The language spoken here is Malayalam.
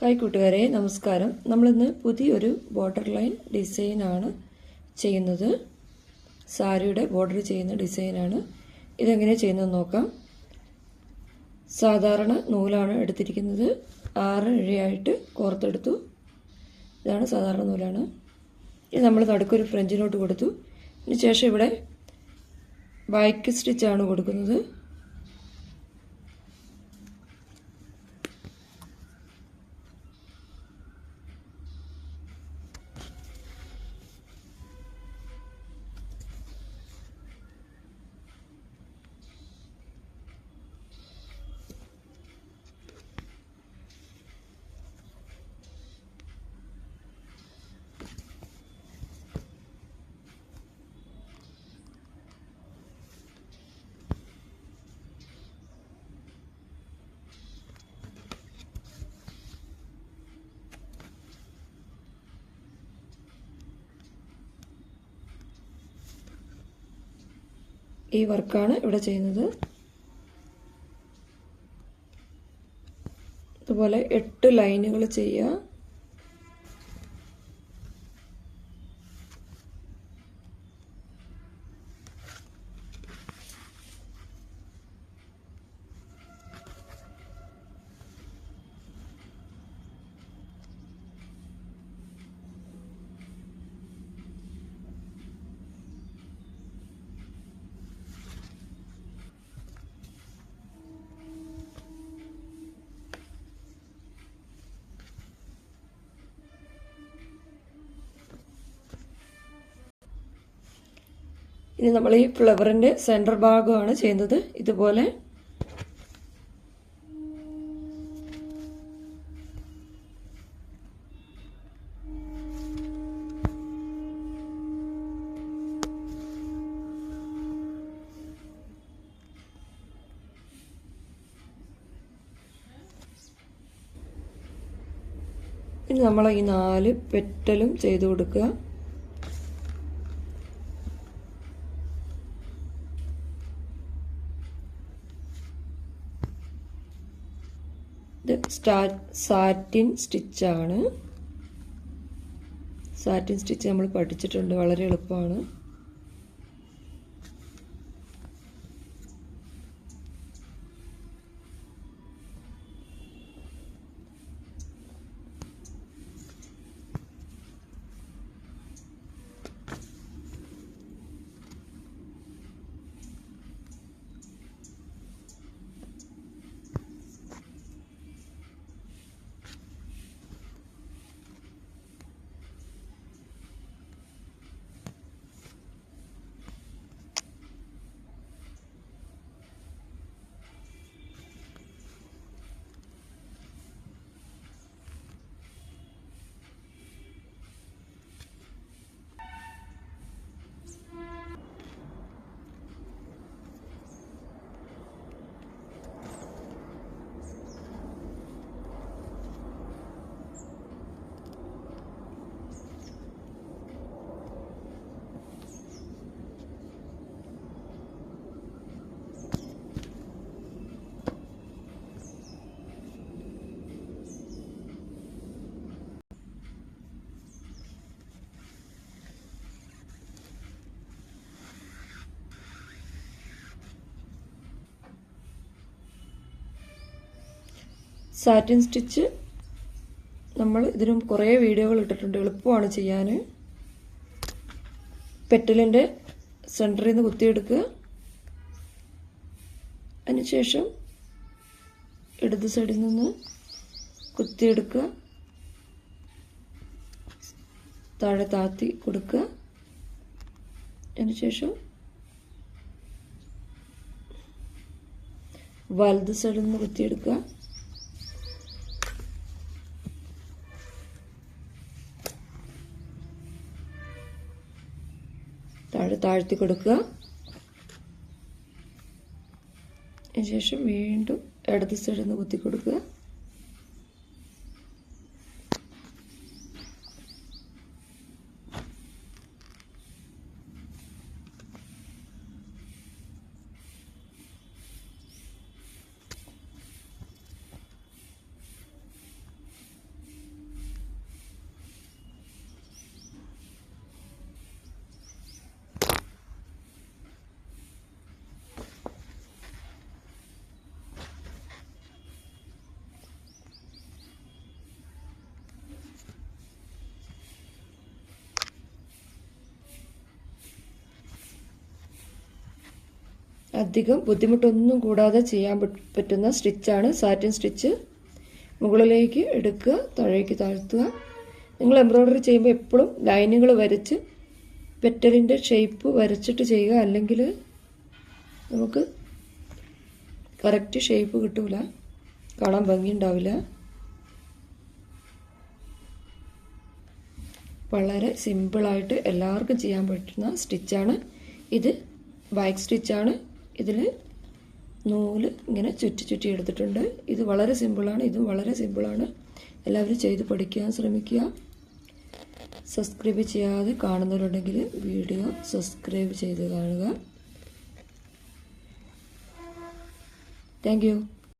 ഹായ് കൂട്ടുകാരെ, നമസ്കാരം. നമ്മളിന്ന് പുതിയൊരു ബോർഡർ ലൈൻ ഡിസൈനാണ് ചെയ്യുന്നത്. സാരിയുടെ ബോർഡർ ചെയ്യുന്ന ഡിസൈനാണ്. ഇതെങ്ങനെ ചെയ്യുന്നതെന്ന് നോക്കാം. സാധാരണ നൂലാണ് എടുത്തിരിക്കുന്നത്. 6 ഇഴയായിട്ട് കോർത്തെടുത്തു. ഇതാണ് സാധാരണ നൂലാണ്. ഇത് നമ്മൾ നടുക്കൊരു ഫ്രഞ്ച് നോട്ട് കൊടുത്തു. ഇതിന് ശേഷം ഇവിടെ ബാക്ക് സ്റ്റിച്ചാണ് കൊടുക്കുന്നത്. ഈ വർക്കാണ് ഇവിടെ ചെയ്യുന്നത്. ഇതുപോലെ 8 ലൈനുകൾ ചെയ്യുക. ഇനി നമ്മൾ ഈ ഫ്ലവറിൻ്റെ സെൻറ്റർ ഭാഗമാണ് ചെയ്യുന്നത്. ഇതുപോലെ ഇനി നമ്മൾ ഈ 4 പെറ്റലും ചെയ്ത് കൊടുക്കുക. ഇത് സാറ്റിൻ സ്റ്റിച്ചാണ്. സാറ്റിൻ സ്റ്റിച്ച് നമ്മൾ പഠിച്ചിട്ടുണ്ട്, വളരെ എളുപ്പമാണ്. സാറ്റിൻ സ്റ്റിച്ച് നമ്മൾ ഇതിനും കുറേ വീഡിയോകൾ ഇട്ടിട്ടുണ്ട്, എളുപ്പമാണ് ചെയ്യാൻ. പെറ്റലിൻ്റെ സെൻറ്ററിൽ നിന്ന് കുത്തിയെടുക്കുക. അതിനുശേഷം ഇടത് സൈഡിൽ നിന്ന് കുത്തിയെടുക്കുക, താഴെ താത്തി കൊടുക്കുക. അതിനുശേഷം വലത് സൈഡിൽ നിന്ന് കുത്തിയെടുക്കുക, താഴെ താഴ്ത്തി കൊടുക്കുക. അതിനുശേഷം വീണ്ടും ഇടത് സൈഡിൽ നിന്ന് കുത്തി കൊടുക്കുക. അധികം ബുദ്ധിമുട്ടൊന്നും കൂടാതെ ചെയ്യാൻ പറ്റുന്ന സ്റ്റിച്ചാണ് സാറ്റിൻ സ്റ്റിച്ച്. മുകളിലേക്ക് എടുക്കുക, താഴേക്ക് താഴ്ത്തുക. നിങ്ങൾ എംബ്രോയ്ഡറി ചെയ്യുമ്പോൾ എപ്പോഴും ലൈനുകൾ വരച്ച് പെറ്റലിൻ്റെ ഷേപ്പ് വരച്ചിട്ട് ചെയ്യുക, അല്ലെങ്കിൽ നമുക്ക് കറക്റ്റ് ഷേപ്പ് കിട്ടൂല, കാണാൻ ഭംഗിയുണ്ടാവില്ല. വളരെ സിമ്പിളായിട്ട് എല്ലാവർക്കും ചെയ്യാൻ പറ്റുന്ന സ്റ്റിച്ചാണ് ഇത്. ബാക്ക് സ്റ്റിച്ചാണ്. ഇതിൽ നൂല് ഇങ്ങനെ ചുറ്റി എടുത്തിട്ടുണ്ട്. ഇത് വളരെ സിമ്പിളാണ്, ഇതും വളരെ സിമ്പിളാണ്. എല്ലാവരും ചെയ്ത് പഠിക്കാൻ ശ്രമിക്കുക. സബ്സ്ക്രൈബ് ചെയ്യാതെ കാണുന്നവരുണ്ടെങ്കിൽ വീഡിയോ സബ്സ്ക്രൈബ് ചെയ്ത് കാണുക. Thank you.